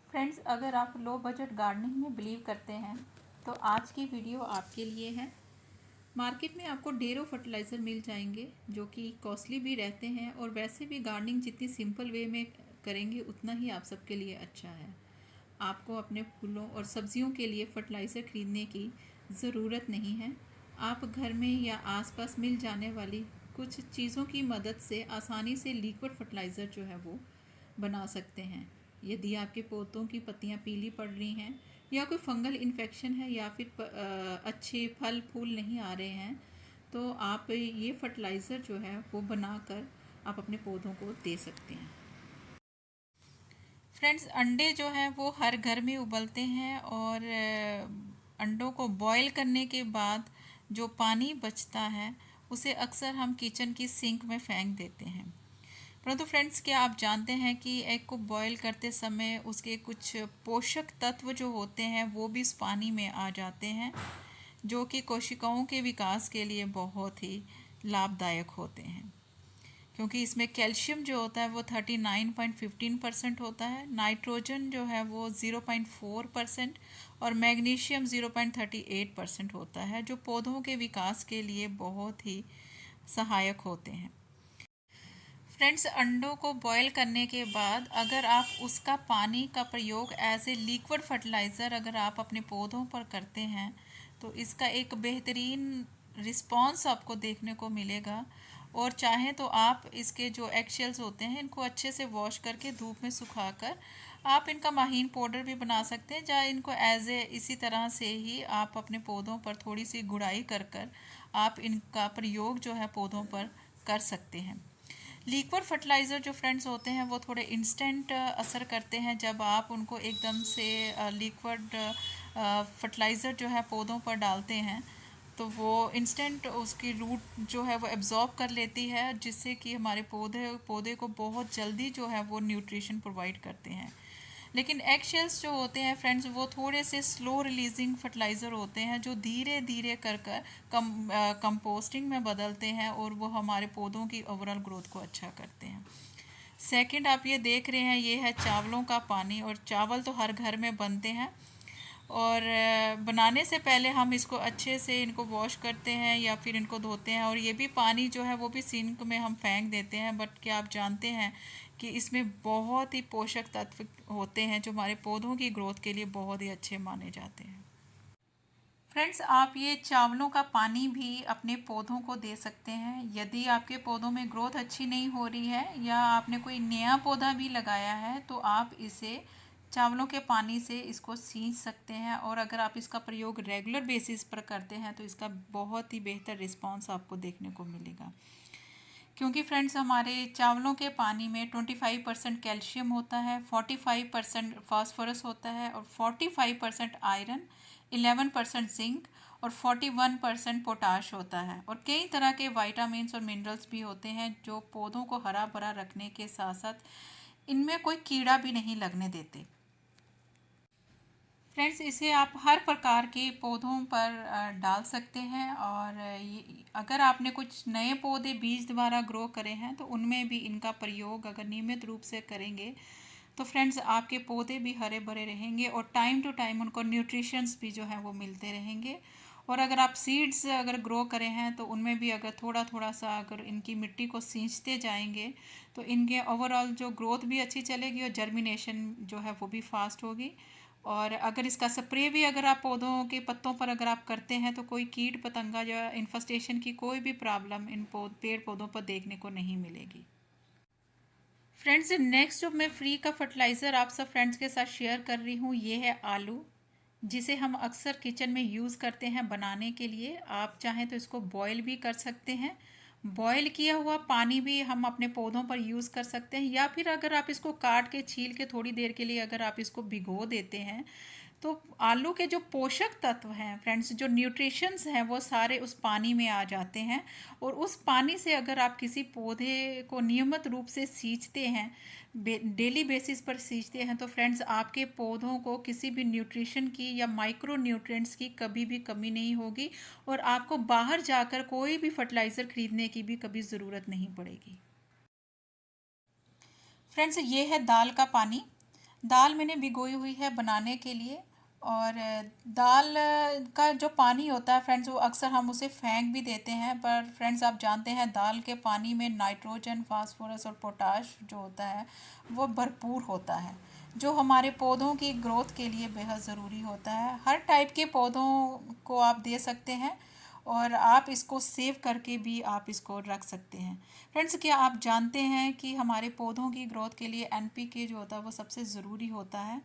Friends, अगर आप low budget gardening में बिलीव करते हैं तो आज की वीडियो आपके लिए है। मार्केट में आपको ढेरों फर्टिलाइज़र मिल जाएंगे जो कि कॉस्टली भी रहते हैं, और वैसे भी गार्डनिंग जितनी सिंपल वे में करेंगे उतना ही आप सबके लिए अच्छा है। आपको अपने फूलों और सब्जियों के लिए फर्टिलाइज़र खरीदने की ज़रूरत नहीं है। आप घर में या आसपास मिल जाने वाली कुछ चीज़ों की मदद से आसानी से लिक्विड फर्टिलाइज़र जो है वो बना सकते हैं। यदि आपके पौधों की पत्तियां पीली पड़ रही हैं या कोई फंगल इन्फेक्शन है या फिर अच्छे फल फूल नहीं आ रहे हैं, तो आप ये फर्टिलाइज़र जो है वो बनाकर आप अपने पौधों को दे सकते हैं। फ्रेंड्स, अंडे जो हैं वो हर घर में उबलते हैं, और अंडों को बॉईल करने के बाद जो पानी बचता है उसे अक्सर हम किचन की सिंक में फेंक देते हैं। परंतु फ्रेंड्स, क्या आप जानते हैं कि एग को बॉईल करते समय उसके कुछ पोषक तत्व जो होते हैं वो भी इस पानी में आ जाते हैं, जो कि कोशिकाओं के विकास के लिए बहुत ही लाभदायक होते हैं। क्योंकि इसमें कैल्शियम जो होता है वो 39.15% होता है, नाइट्रोजन जो है वो 0.4% और मैग्नीशियम 0.38% होता है, जो पौधों के विकास के लिए बहुत ही सहायक होते हैं। फ्रेंड्स, अंडों को बॉईल करने के बाद अगर आप उसका पानी का प्रयोग एज ए लिक्विड फर्टिलाइज़र अगर आप अपने पौधों पर करते हैं तो इसका एक बेहतरीन रिस्पॉन्स आपको देखने को मिलेगा। और चाहें तो आप इसके जो एगशेल्स होते हैं इनको अच्छे से वॉश करके धूप में सुखाकर आप इनका महीन पाउडर भी बना सकते हैं, या इनको एज ए इसी तरह से ही आप अपने पौधों पर थोड़ी सी गुड़ाई कर कर आप इनका प्रयोग जो है पौधों पर कर सकते हैं। लिक्विड फर्टिलाइज़र जो फ्रेंड्स होते हैं वो थोड़े इंस्टेंट असर करते हैं। जब आप उनको एकदम से लिक्विड फर्टिलाइज़र जो है पौधों पर डालते हैं तो वो इंस्टेंट उसकी रूट जो है वो एब्जॉर्ब कर लेती है, जिससे कि हमारे पौधे पौधे को बहुत जल्दी जो है वो न्यूट्रिशन प्रोवाइड करते हैं। लेकिन एग शेल्स जो होते हैं फ्रेंड्स वो थोड़े से स्लो रिलीजिंग फर्टिलाइज़र होते हैं, जो धीरे धीरे कर कर कंपोस्टिंग में बदलते हैं और वो हमारे पौधों की ओवरऑल ग्रोथ को अच्छा करते हैं। सेकंड, आप ये देख रहे हैं ये है चावलों का पानी, और चावल तो हर घर में बनते हैं, और बनाने से पहले हम इसको अच्छे से इनको वॉश करते हैं या फिर इनको धोते हैं, और ये भी पानी जो है वो भी सिंक में हम फेंक देते हैं। बट क्या आप जानते हैं कि इसमें बहुत ही पोषक तत्व होते हैं जो हमारे पौधों की ग्रोथ के लिए बहुत ही अच्छे माने जाते हैं। फ्रेंड्स, आप ये चावलों का पानी भी अपने पौधों को दे सकते हैं। यदि आपके पौधों में ग्रोथ अच्छी नहीं हो रही है या आपने कोई नया पौधा भी लगाया है तो आप इसे चावलों के पानी से इसको सींच सकते हैं, और अगर आप इसका प्रयोग रेगुलर बेसिस पर करते हैं तो इसका बहुत ही बेहतर रिस्पॉन्स आपको देखने को मिलेगा। क्योंकि फ्रेंड्स, हमारे चावलों के पानी में 25% कैल्शियम होता है, 45% फास्फोरस होता है, और 45% आयरन, 11% जिंक और 41% पोटाश होता है, और कई तरह के वाइटामिन्स और मिनरल्स भी होते हैं जो पौधों को हरा भरा रखने के साथ साथ इनमें कोई कीड़ा भी नहीं लगने देते। फ्रेंड्स, इसे आप हर प्रकार के पौधों पर डाल सकते हैं, और अगर आपने कुछ नए पौधे बीज द्वारा ग्रो करे हैं तो उनमें भी इनका प्रयोग अगर नियमित रूप से करेंगे तो फ्रेंड्स आपके पौधे भी हरे भरे रहेंगे, और टाइम टू टाइम उनको न्यूट्रिशंस भी जो है वो मिलते रहेंगे। और अगर आप सीड्स अगर ग्रो करें हैं तो उनमें भी अगर थोड़ा थोड़ा सा अगर इनकी मिट्टी को सींचते जाएंगे तो इनके ओवरऑल जो ग्रोथ भी अच्छी चलेगी और जर्मिनेशन जो है वो भी फास्ट होगी। और अगर इसका स्प्रे भी अगर आप पौधों के पत्तों पर अगर आप करते हैं तो कोई कीट पतंगा या इन्फेस्टेशन की कोई भी प्रॉब्लम इन पेड़ पौधों पर देखने को नहीं मिलेगी। फ्रेंड्स, नेक्स्ट जो मैं फ्री का फर्टिलाइज़र आप सब फ्रेंड्स के साथ शेयर कर रही हूँ ये है आलू, जिसे हम अक्सर किचन में यूज़ करते हैं बनाने के लिए। आप चाहें तो इसको बॉईल भी कर सकते हैं। बॉईल किया हुआ पानी भी हम अपने पौधों पर यूज़ कर सकते हैं, या फिर अगर आप इसको काट के छील के थोड़ी देर के लिए अगर आप इसको भिगो देते हैं तो आलू के जो पोषक तत्व हैं फ्रेंड्स, जो न्यूट्रिशंस हैं, वो सारे उस पानी में आ जाते हैं। और उस पानी से अगर आप किसी पौधे को नियमित रूप से सींचते हैं, डेली बेसिस पर सींचते हैं, तो फ्रेंड्स आपके पौधों को किसी भी न्यूट्रिशन की या माइक्रो न्यूट्रिएंट्स की कभी भी कमी नहीं होगी, और आपको बाहर जाकर कोई भी फर्टिलाइज़र खरीदने की भी कभी ज़रूरत नहीं पड़ेगी। फ्रेंड्स, ये है दाल का पानी। दाल मैंने भिगोई हुई है बनाने के लिए। और दाल का जो पानी होता है फ्रेंड्स, वो अक्सर हम उसे फेंक भी देते हैं, पर फ्रेंड्स आप जानते हैं दाल के पानी में नाइट्रोजन, फास्फोरस और पोटाश जो होता है वो भरपूर होता है, जो हमारे पौधों की ग्रोथ के लिए बेहद ज़रूरी होता है। हर टाइप के पौधों को आप दे सकते हैं, और आप इसको सेव करके भी आप इसको रख सकते हैं। फ्रेंड्स, क्या आप जानते हैं कि हमारे पौधों की ग्रोथ के लिए एनपीके जो होता है वो सबसे ज़रूरी होता है।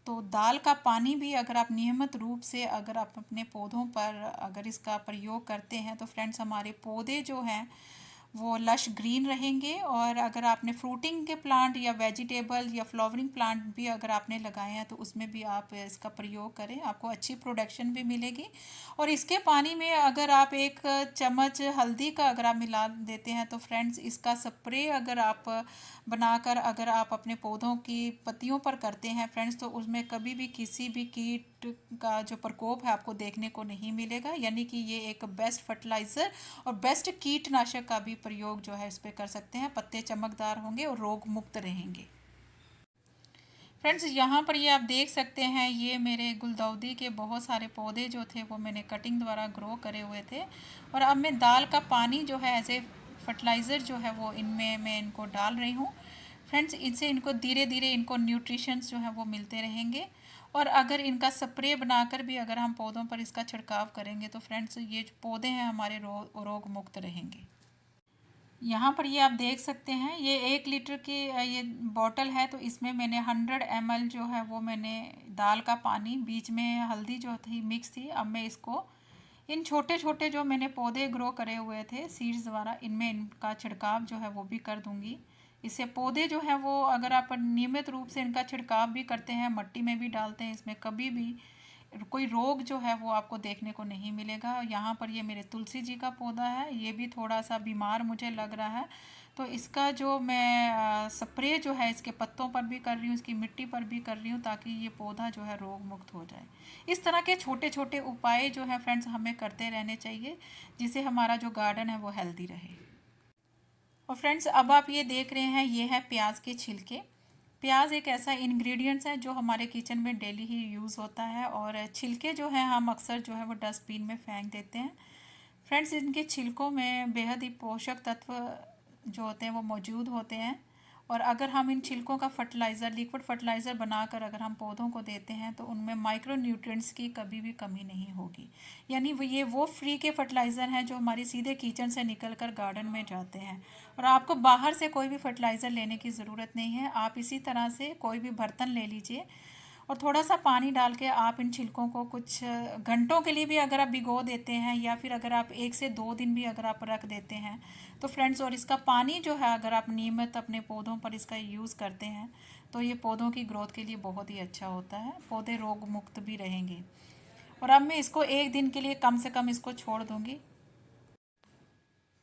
तो दाल का पानी भी अगर आप नियमित रूप से अगर आप अपने पौधों पर अगर इसका प्रयोग करते हैं, तो फ्रेंड्स हमारे पौधे जो हैं वो लश ग्रीन रहेंगे। और अगर आपने फ्रूटिंग के प्लांट या वेजिटेबल या फ्लावरिंग प्लांट भी अगर आपने लगाए हैं, तो उसमें भी आप इसका प्रयोग करें, आपको अच्छी प्रोडक्शन भी मिलेगी। और इसके पानी में अगर आप एक चम्मच हल्दी का अगर आप मिला देते हैं, तो फ्रेंड्स इसका स्प्रे अगर आप बनाकर अगर आप अपने पौधों की पत्तियों पर करते हैं फ्रेंड्स, तो उसमें कभी भी किसी भी कीट का जो प्रकोप है आपको देखने को नहीं मिलेगा। यानी कि ये एक बेस्ट फर्टिलाइज़र और बेस्ट कीटनाशक का भी प्रयोग जो है इस पे कर सकते हैं। पत्ते चमकदार होंगे और रोग मुक्त रहेंगे। फ्रेंड्स, यहाँ पर ये आप देख सकते हैं, ये मेरे गुलदाउदी के बहुत सारे पौधे जो थे वो मैंने कटिंग द्वारा ग्रो करे हुए थे। और अब मैं दाल का पानी जो है एज ए फर्टिलाइज़र जो है वो इनमें मैं इनको डाल रही हूँ। फ्रेंड्स, इनसे इनको धीरे धीरे इनको न्यूट्रिशंस जो है वो मिलते रहेंगे। और अगर इनका स्प्रे बनाकर भी अगर हम पौधों पर इसका छिड़काव करेंगे, तो फ्रेंड्स ये जो पौधे हैं हमारे रोग मुक्त रहेंगे। यहाँ पर ये आप देख सकते हैं, ये 1 लीटर की ये बॉटल है। तो इसमें मैंने 100 ml जो है वो मैंने दाल का पानी, बीच में हल्दी जो थी मिक्स थी। अब मैं इसको इन छोटे छोटे जो मैंने पौधे ग्रो करे हुए थे सीड्स द्वारा, इनमें इनका छिड़काव जो है वो भी कर दूंगी। इससे पौधे जो है वो अगर आप नियमित रूप से इनका छिड़काव भी करते हैं, मट्टी में भी डालते हैं, इसमें कभी भी कोई रोग जो है वो आपको देखने को नहीं मिलेगा। यहाँ पर ये मेरे तुलसी जी का पौधा है, ये भी थोड़ा सा बीमार मुझे लग रहा है। तो इसका जो मैं स्प्रे जो है इसके पत्तों पर भी कर रही हूँ, इसकी मिट्टी पर भी कर रही हूँ, ताकि ये पौधा जो है रोग मुक्त हो जाए। इस तरह के छोटे छोटे उपाय जो है फ्रेंड्स हमें करते रहने चाहिए, जिससे हमारा जो गार्डन है वो हेल्दी रहे। और फ्रेंड्स, अब आप ये देख रहे हैं, ये है प्याज के छिलके। प्याज एक ऐसा इंग्रेडिएंट्स है जो हमारे किचन में डेली ही यूज़ होता है, और छिलके जो हैं हम अक्सर जो है वो डस्टबिन में फेंक देते हैं। फ्रेंड्स, इनके छिलकों में बेहद ही पोषक तत्व जो होते हैं वो मौजूद होते हैं। और अगर हम इन छिलकों का फर्टिलाइज़र, लिक्विड फर्टिलाइज़र बनाकर अगर हम पौधों को देते हैं, तो उनमें माइक्रो न्यूट्रिएंट्स की कभी भी कमी नहीं होगी। यानी वो फ्री के फर्टिलाइज़र हैं जो हमारी सीधे किचन से निकल कर गार्डन में जाते हैं। और आपको बाहर से कोई भी फर्टिलाइज़र लेने की ज़रूरत नहीं है। आप इसी तरह से कोई भी बर्तन ले लीजिए, और थोड़ा सा पानी डाल के आप इन छिलकों को कुछ घंटों के लिए भी अगर आप भिगो देते हैं, या फिर अगर आप 1 से 2 दिन भी अगर आप रख देते हैं, तो फ्रेंड्स, और इसका पानी जो है अगर आप नियमित अपने पौधों पर इसका यूज़ करते हैं, तो ये पौधों की ग्रोथ के लिए बहुत ही अच्छा होता है। पौधे रोग मुक्त भी रहेंगे। और अब मैं इसको 1 दिन के लिए कम से कम इसको छोड़ दूँगी।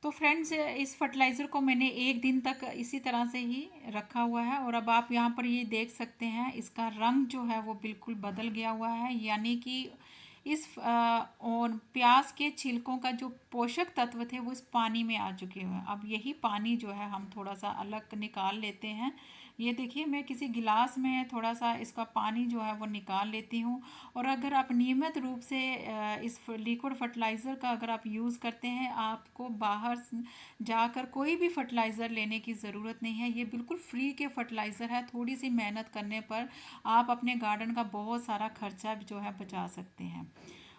तो फ्रेंड्स, इस फर्टिलाइज़र को मैंने 1 दिन तक इसी तरह से ही रखा हुआ है। और अब आप यहाँ पर ये देख सकते हैं, इसका रंग जो है वो बिल्कुल बदल गया हुआ है। यानी कि और प्याज के छिलकों का जो पोषक तत्व थे वो इस पानी में आ चुके हैं। अब यही पानी जो है हम थोड़ा सा अलग निकाल लेते हैं। ये देखिए, मैं किसी गिलास में थोड़ा सा इसका पानी जो है वो निकाल लेती हूँ। और अगर आप नियमित रूप से इस लिक्विड फर्टिलाइज़र का अगर आप यूज़ करते हैं, आपको बाहर जाकर कोई भी फर्टिलाइज़र लेने की ज़रूरत नहीं है। ये बिल्कुल फ्री के फर्टिलाइज़र है। थोड़ी सी मेहनत करने पर आप अपने गार्डन का बहुत सारा खर्चा जो है बचा सकते हैं।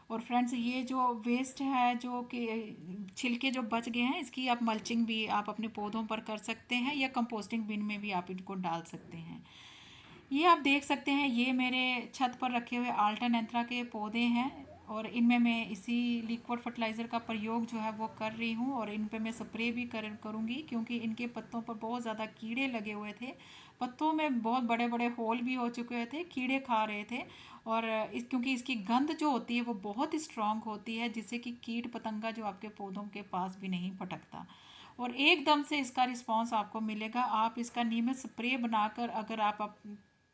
और फ्रेंड्स, ये जो वेस्ट है, जो कि छिलके जो बच गए हैं, इसकी आप मल्चिंग भी आप अपने पौधों पर कर सकते हैं, या कंपोस्टिंग बिन में भी आप इनको डाल सकते हैं। ये आप देख सकते हैं, ये मेरे छत पर रखे हुए अल्टरनेंथ्रा के पौधे हैं। और इनमें मैं इसी लिक्विड फर्टिलाइज़र का प्रयोग जो है वो कर रही हूँ, और इन पे मैं स्प्रे भी करूँगी, क्योंकि इनके पत्तों पर बहुत ज़्यादा कीड़े लगे हुए थे। पत्तों में बहुत बड़े बड़े होल भी हो चुके थे, कीड़े खा रहे थे। और क्योंकि इसकी गंध जो होती है वो बहुत ही स्ट्रांग होती है, जिससे कि कीट पतंगा जो आपके पौधों के पास भी नहीं फटकता, और एकदम से इसका रिस्पांस आपको मिलेगा। आप इसका नियमित स्प्रे बनाकर अगर आप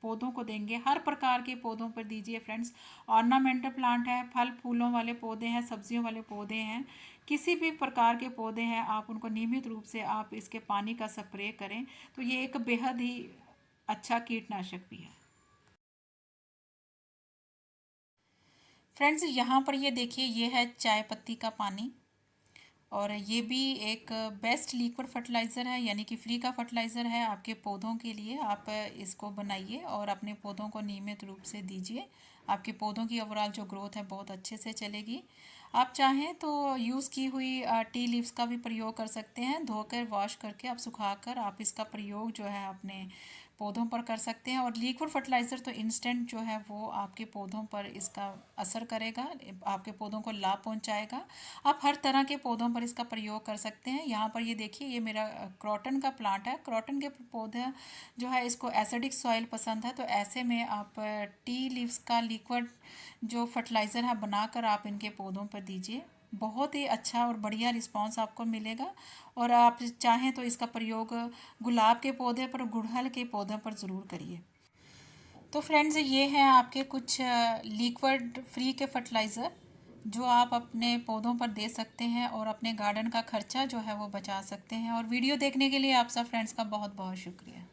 पौधों को देंगे, हर प्रकार के पौधों पर दीजिए फ्रेंड्स। ऑर्नामेंटल प्लांट है, फल फूलों वाले पौधे हैं, सब्जियों वाले पौधे हैं, किसी भी प्रकार के पौधे हैं, आप उनको नियमित रूप से आप इसके पानी का स्प्रे करें, तो ये एक बेहद ही अच्छा कीटनाशक भी है। फ्रेंड्स, यहाँ पर ये देखिए, ये है चाय पत्ती का पानी, और ये भी एक बेस्ट लिक्विड फर्टिलाइज़र है, यानी कि फ्री का फर्टिलाइज़र है आपके पौधों के लिए। आप इसको बनाइए और अपने पौधों को नियमित रूप से दीजिए। आपके पौधों की ओवरऑल जो ग्रोथ है बहुत अच्छे से चलेगी। आप चाहें तो यूज़ की हुई टी लीव्स का भी प्रयोग कर सकते हैं, धोकर वॉश करके आप सुखाकर आप इसका प्रयोग जो है अपने पौधों पर कर सकते हैं। और लिक्विड फर्टिलाइज़र तो इंस्टेंट जो है वो आपके पौधों पर इसका असर करेगा, आपके पौधों को लाभ पहुंचाएगा। आप हर तरह के पौधों पर इसका प्रयोग कर सकते हैं। यहाँ पर ये देखिए, ये मेरा क्रॉटन का प्लांट है। क्रॉटन के पौधे जो है इसको एसिडिक सॉइल पसंद है, तो ऐसे में आप टी लीव्स का लिक्विड जो फर्टिलाइज़र है बनाकर आप इनके पौधों पर दीजिए। बहुत ही अच्छा और बढ़िया रिस्पांस आपको मिलेगा। और आप चाहें तो इसका प्रयोग गुलाब के पौधे पर, गुड़हल के पौधों पर ज़रूर करिए। तो फ्रेंड्स, ये हैं आपके कुछ लिक्विड फ्री के फर्टिलाइज़र जो आप अपने पौधों पर दे सकते हैं और अपने गार्डन का खर्चा जो है वो बचा सकते हैं। और वीडियो देखने के लिए आप सब फ्रेंड्स का बहुत बहुत शुक्रिया।